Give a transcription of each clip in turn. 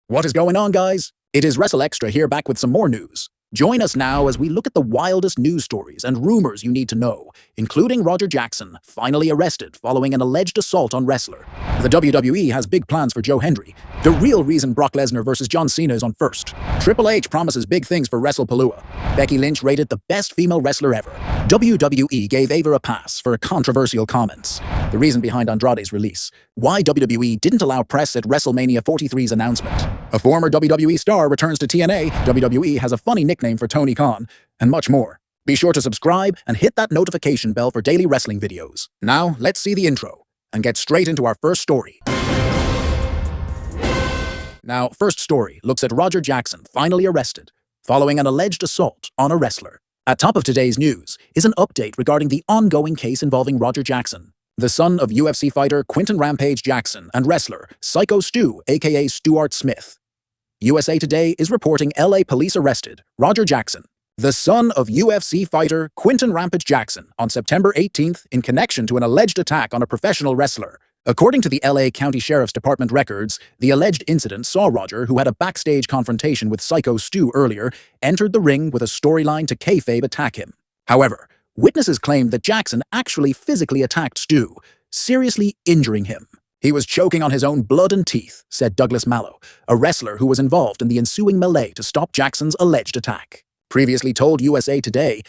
What is going on, guys? It is Wrestle Extra here, back with some more news. Join us now as we look at the wildest news stories and rumors you need to know, including Roger Jackson finally arrested following an alleged assault on wrestler. The WWE has big plans for Joe Hendry. The real reason Brock Lesnar versus John Cena is on first. Triple H promises big things for WrestlePalooza. Becky Lynch rated the best female wrestler ever. WWE gave Ava a pass for controversial comments. The reason behind Andrade's release. Why WWE didn't allow press at WrestleMania 43's announcement. A former WWE star returns to TNA. WWE has a funny nickname for Tony Khan, and much more. Be sure to subscribe and hit that notification bell for daily wrestling videos. Now, let's see the intro and get straight into our first story. Now, first story looks at Roger Jackson finally arrested following an alleged assault on a wrestler. At top of today's news is an update regarding the ongoing case involving Roger Jackson, the son of UFC fighter Quinton Rampage Jackson and wrestler Psycho Stu, aka Stuart Smith. USA Today is reporting LA police arrested Roger Jackson, the son of UFC fighter Quinton Rampage Jackson, on September 18th in connection to an alleged attack on a professional wrestler. According to the LA County Sheriff's Department records, the alleged incident saw Roger, who had a backstage confrontation with Psycho Stu earlier, entered the ring with a storyline to kayfabe attack him. However, witnesses claimed that Jackson actually physically attacked Stu, seriously injuring him. He was choking on his own blood and teeth, said Douglas Mallow, a wrestler who was involved in the ensuing melee to stop Jackson's alleged attack. Previously told USA Today,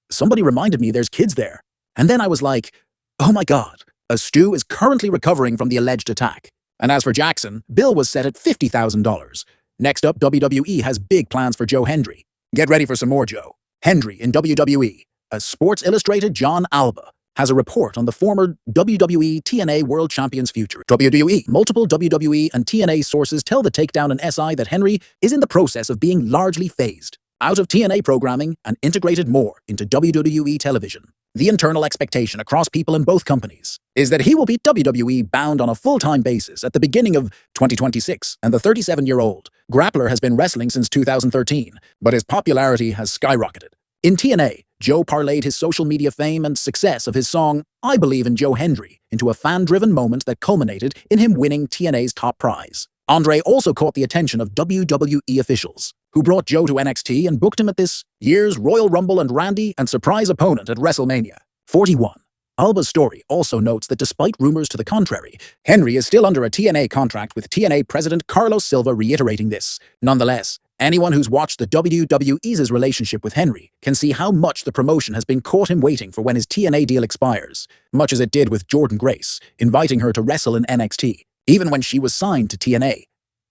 "Somebody reminded me there's kids there. And then I was like, oh my god, a Stu is currently recovering from the alleged attack." And as for Jackson, bill was set at $50,000. Next up, WWE has big plans for Joe Hendry. Get ready for some more Joe. Hendry in WWE. A Sports Illustrated John Alba has a report on the former WWE TNA World Champion's future. Multiple WWE and TNA sources tell the Takedown and SI that Henry is in the process of being largely phased out of TNA programming and integrated more into WWE television. The internal expectation across people in both companies is that he will be WWE bound on a full-time basis at the beginning of 2026, and the 37-year-old grappler has been wrestling since 2013, but his popularity has skyrocketed. In TNA, Joe parlayed his social media fame and success of his song, "I Believe in Joe Hendry," into a fan-driven moment that culminated in him winning TNA's top prize. Andre also caught the attention of WWE officials, who brought Joe to NXT and booked him at this year's Royal Rumble and Randy and surprise opponent at WrestleMania 41. Alba's story also notes that despite rumors to the contrary, Henry is still under a TNA contract, with TNA president Carlos Silva reiterating this. Nonetheless, anyone who's watched the WWE's relationship with Henry can see how much the promotion has been caught him waiting for when his TNA deal expires, much as it did with Jordynne Grace, inviting her to wrestle in NXT, even when she was signed to TNA.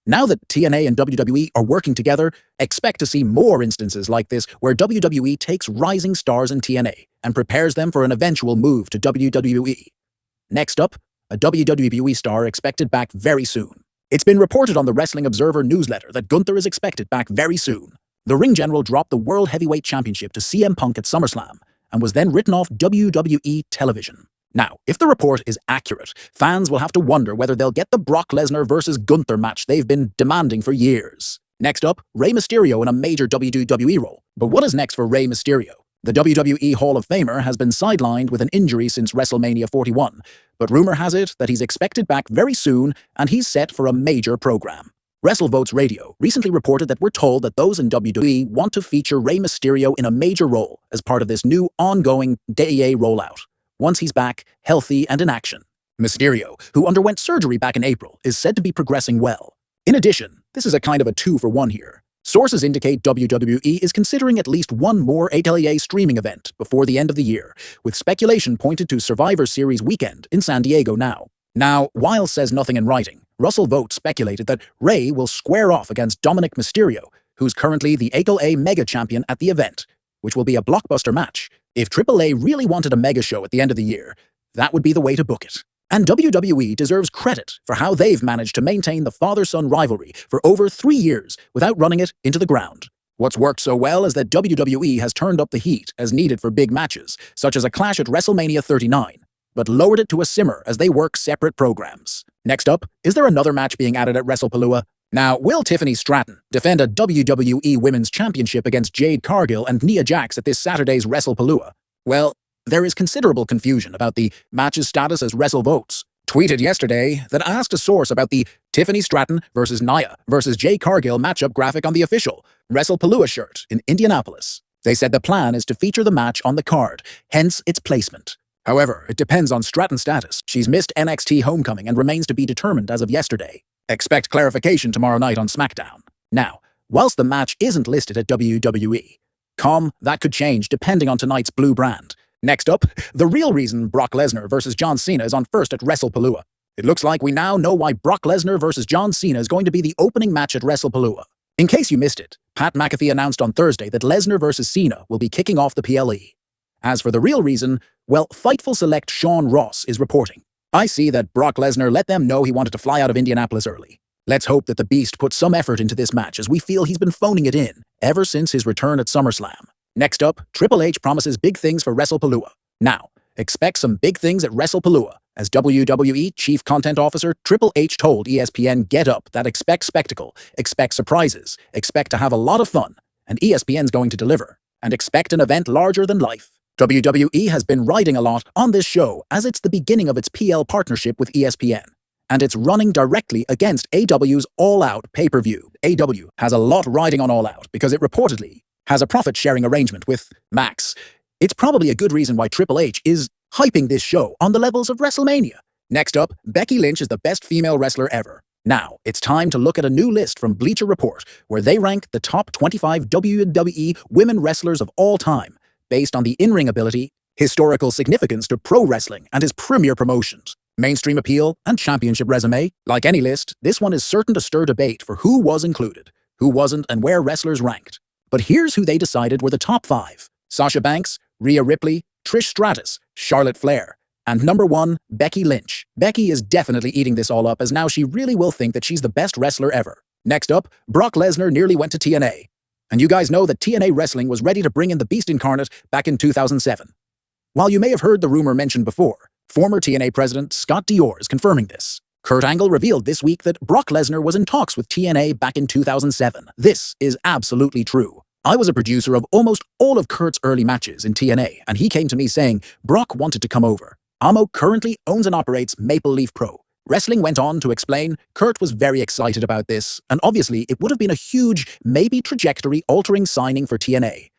Now that TNA and WWE are working together, expect to see more instances like this where WWE takes rising stars in TNA and prepares them for an eventual move to WWE. Next up, a WWE star expected back very soon. It's been reported on the Wrestling Observer newsletter that Gunther is expected back very soon. The Ring General dropped the World Heavyweight Championship to CM Punk at SummerSlam and was then written off WWE television. Now, if the report is accurate, fans will have to wonder whether they'll get the Brock Lesnar versus Gunther match they've been demanding for years. Next up, Rey Mysterio in a major WWE role. But what is next for Rey Mysterio? The WWE Hall of Famer has been sidelined with an injury since WrestleMania 41, but rumor has it that he's expected back very soon and he's set for a major program. WrestleVotes Radio recently reported that we're told that those in WWE want to feature Rey Mysterio in a major role as part of this new ongoing DEA rollout, once he's back, healthy and in action. Mysterio, who underwent surgery back in April, is said to be progressing well. In addition, this is a kind of a two-for-one here. Sources indicate WWE is considering at least one more HHH streaming event before the end of the year, with speculation pointed to Survivor Series weekend in San Diego now. Now, while says nothing in writing, Russell Vogt speculated that Rey will square off against Dominic Mysterio, who's currently the HHH Mega Champion at the event, which will be a blockbuster match. If AAA really wanted a mega show at the end of the year, that would be the way to book it. And WWE deserves credit for how they've managed to maintain the father-son rivalry for over 3 years without running it into the ground. What's worked so well is that WWE has turned up the heat as needed for big matches, such as a clash at WrestleMania 39, but lowered it to a simmer as they work separate programs. Next up, is there another match being added at WrestlePalooza? Now, will Tiffany Stratton defend a WWE Women's Championship against Jade Cargill and Nia Jax at this Saturday's WrestlePalooza? Well, there is considerable confusion about the match's status as WrestleVotes tweeted yesterday that asked a source about the Tiffany Stratton versus Nia versus Jay Cargill matchup graphic on the official WrestlePalooza shirt in Indianapolis. They said the plan is to feature the match on the card, hence its placement. However, it depends on Stratton's status. She's missed NXT Homecoming and remains to be determined as of yesterday. Expect clarification tomorrow night on SmackDown. Now, whilst the match isn't listed at WWE.com, that could change depending on tonight's blue brand. Next up, the real reason Brock Lesnar versus John Cena is on first at WrestlePalooza. It looks like we now know why Brock Lesnar versus John Cena is going to be the opening match at WrestlePalooza. In case you missed it, Pat McAfee announced on Thursday that Lesnar versus Cena will be kicking off the PLE. As for the real reason, well, Fightful Select Sean Ross is reporting. I see that Brock Lesnar let them know he wanted to fly out of Indianapolis early. Let's hope that the Beast puts some effort into this match as we feel he's been phoning it in ever since his return at SummerSlam. Next up, Triple H promises big things for WrestlePalooza. Now, expect some big things at WrestlePalooza, as WWE Chief Content Officer Triple H told ESPN Get Up that expect spectacle, expect surprises, expect to have a lot of fun, and ESPN's going to deliver, and expect an event larger than life. WWE has been riding a lot on this show as it's the beginning of its PL partnership with ESPN, and it's running directly against AW's All Out pay-per-view. AW has a lot riding on All Out because it reportedly has a profit-sharing arrangement with Max. It's probably a good reason why Triple H is hyping this show on the levels of WrestleMania. Next up, Becky Lynch is the best female wrestler ever. Now, it's time to look at a new list from Bleacher Report, where they rank the top 25 WWE women wrestlers of all time, based on the in-ring ability, historical significance to pro wrestling and his premier promotions, mainstream appeal, and championship resume. Like any list, this one is certain to stir debate for who was included, who wasn't, and where wrestlers ranked. But here's who they decided were the top 5. Sasha Banks, Rhea Ripley, Trish Stratus, Charlotte Flair, and number 1, Becky Lynch. Becky is definitely eating this all up as now she really will think that she's the best wrestler ever. Next up, Brock Lesnar nearly went to TNA. And you guys know that TNA Wrestling was ready to bring in the Beast Incarnate back in 2007. While you may have heard the rumor mentioned before, former TNA president Scott Dior is confirming this. Kurt Angle revealed this week that Brock Lesnar was in talks with TNA back in 2007. This is absolutely true. I was a producer of almost all of Kurt's early matches in TNA, and he came to me saying Brock wanted to come over. Amo currently owns and operates Maple Leaf Pro. Wrestling went on to explain Kurt was very excited about this, and obviously it would have been a huge, maybe trajectory-altering signing for TNA.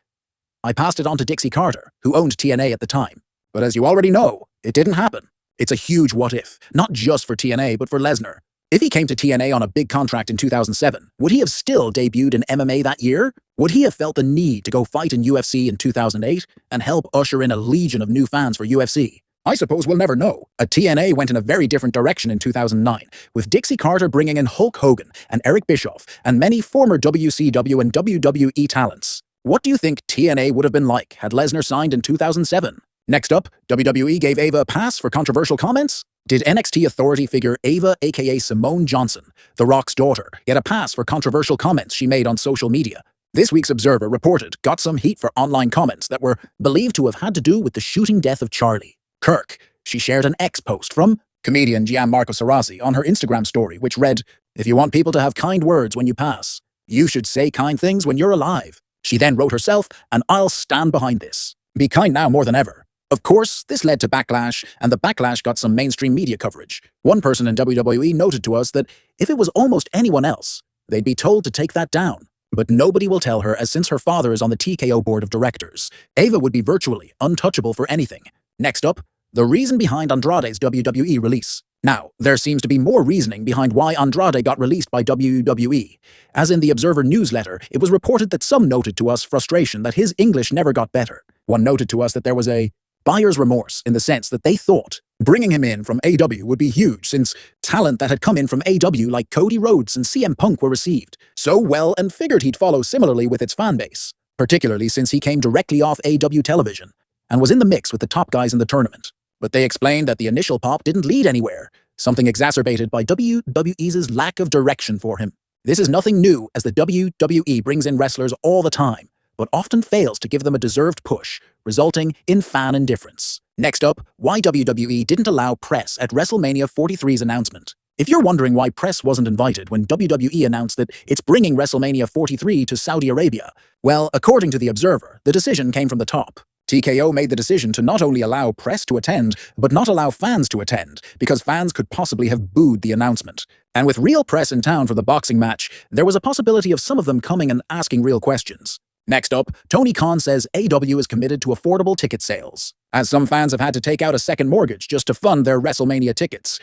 I passed it on to Dixie Carter, who owned TNA at the time. But as you already know, it didn't happen. It's a huge what-if, not just for TNA, but for Lesnar. If he came to TNA on a big contract in 2007, would he have still debuted in MMA that year? Would he have felt the need to go fight in UFC in 2008 and help usher in a legion of new fans for UFC? I suppose we'll never know. A TNA went in a very different direction in 2009, with Dixie Carter bringing in Hulk Hogan and Eric Bischoff and many former WCW and WWE talents. What do you think TNA would have been like had Lesnar signed in 2007? Next up, WWE gave Ava a pass for controversial comments? Did NXT authority figure Ava, aka Simone Johnson, The Rock's daughter, get a pass for controversial comments she made on social media? This week's Observer reported got some heat for online comments that were believed to have had to do with the shooting death of Charlie Kirk. She shared an X post from comedian Gianmarco Sarrazzi on her Instagram story, which read, "If you want people to have kind words when you pass, you should say kind things when you're alive." She then wrote herself, "And I'll stand behind this. Be kind now more than ever." Of course, this led to backlash, and the backlash got some mainstream media coverage. One person in WWE noted to us that if it was almost anyone else, they'd be told to take that down. But nobody will tell her, as since her father is on the TKO board of directors, Ava would be virtually untouchable for anything. Next up, the reason behind Andrade's WWE release. Now, there seems to be more reasoning behind why Andrade got released by WWE. As in the Observer newsletter, it was reported that some noted to us frustration that his English never got better. One noted to us that there was a buyer's remorse in the sense that they thought bringing him in from AW would be huge since talent that had come in from AW like Cody Rhodes and CM Punk were received so well and figured he'd follow similarly with its fanbase, particularly since he came directly off AW television and was in the mix with the top guys in the tournament. But they explained that the initial pop didn't lead anywhere, something exacerbated by WWE's lack of direction for him. This is nothing new, as the WWE brings in wrestlers all the time, but often fails to give them a deserved push, resulting in fan indifference. Next up, why WWE didn't allow press at WrestleMania 43's announcement. If you're wondering why press wasn't invited when WWE announced that it's bringing WrestleMania 43 to Saudi Arabia, well, according to The Observer, the decision came from the top. TKO made the decision to not only allow press to attend, but not allow fans to attend, because fans could possibly have booed the announcement. And with real press in town for the boxing match, there was a possibility of some of them coming and asking real questions. Next up, Tony Khan says AEW is committed to affordable ticket sales, as some fans have had to take out a second mortgage just to fund their WrestleMania tickets.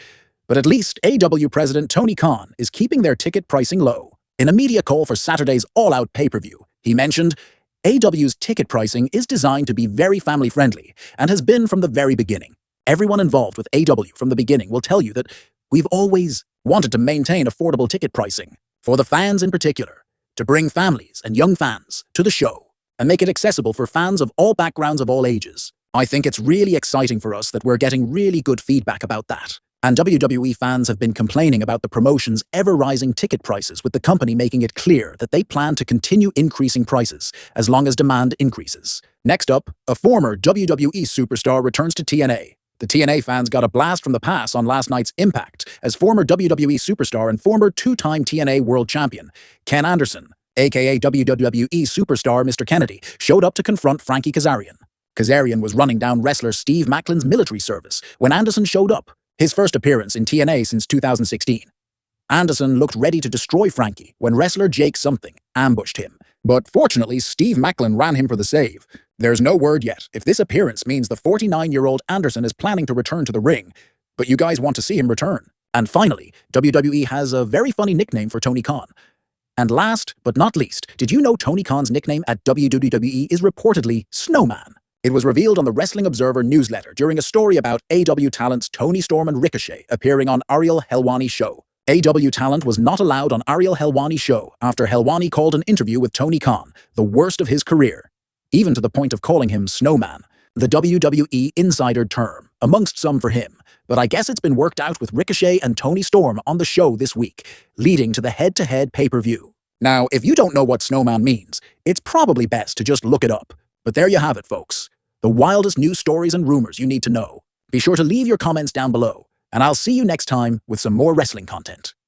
But at least AEW president Tony Khan is keeping their ticket pricing low. In a media call for Saturday's all-out pay-per-view, he mentioned, AEW's ticket pricing is designed to be very family-friendly and has been from the very beginning. Everyone involved with AEW from the beginning will tell you that we've always wanted to maintain affordable ticket pricing, for the fans in particular, to bring families and young fans to the show and make it accessible for fans of all backgrounds of all ages. I think it's really exciting for us that we're getting really good feedback about that. And WWE fans have been complaining about the promotion's ever-rising ticket prices, with the company making it clear that they plan to continue increasing prices as long as demand increases. Next up, a former WWE superstar returns to TNA. The TNA fans got a blast from the past on last night's Impact, as former WWE superstar and former two-time TNA World Champion Ken Anderson, aka WWE superstar Mr. Kennedy, showed up to confront Frankie Kazarian. Kazarian was running down wrestler Steve Maclin's military service when Anderson showed up, his first appearance in TNA since 2016. Anderson looked ready to destroy Frankie when wrestler Jake Something ambushed him, but fortunately Steve Maclin ran him for the save. There's no word yet if this appearance means the 49-year-old Anderson is planning to return to the ring, but you guys want to see him return. And finally, WWE has a very funny nickname for Tony Khan. And last but not least, did you know Tony Khan's nickname at WWE is reportedly Snowman? It was revealed on the Wrestling Observer newsletter during a story about AEW talents Tony Storm and Ricochet appearing on Ariel Helwani's show. AEW talent was not allowed on Ariel Helwani's show after Helwani called an interview with Tony Khan the worst of his career, even to the point of calling him Snowman, the WWE insider term, amongst some for him. But I guess it's been worked out with Ricochet and Tony Storm on the show this week, leading to the head-to-head pay-per-view. Now, if you don't know what Snowman means, it's probably best to just look it up. But there you have it, folks. The wildest news stories and rumors you need to know. Be sure to leave your comments down below, and I'll see you next time with some more wrestling content.